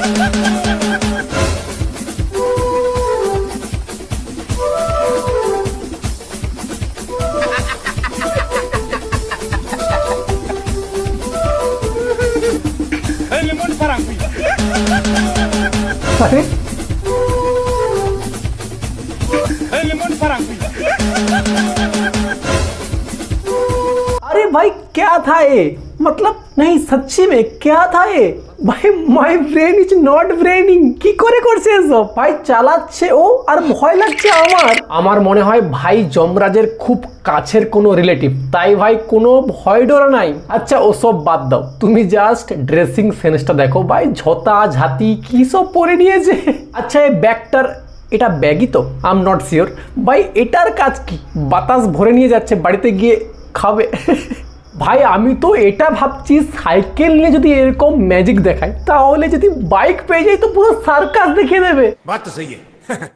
अरे अरे भाई क्या था ये, मतलब नहीं सच्ची में क्या था ये ভাই, মাই ব্রেন ইজ নট ব্রেনিং। কি করে করছে এসব ভাই? চালাচ্ছে ও আর ভয় লাগছে আমার মনে হয় ভাই যমরাজের খুব কাছের কোনো রিলেটিভ, তাই ভাই কোনো ভয় ডর নাই। আচ্ছা ওসব বাদ দাও, তুমি জাস্ট ড্রেসিং সেন্সটা দেখো ভাই, ঝতা ঝাতি কি সব পরে নিয়েছে। আচ্ছা এই ব্যাগটার, এটা ব্যাগই তো? আই এম নট শিওর ভাই, এটার কাজ কি? বাতাস ভরে নিয়ে যাচ্ছে, বাড়িতে গিয়ে খাবে। ভাই আমি তো এটা ভাবছি সাইকেল নিয়ে যদি এরকম ম্যাজিক দেখায়, তাহলে যদি বাইক পেয়ে যাই তো পুরো সার্কাস দেখিয়ে দেবে। बात तो सही है।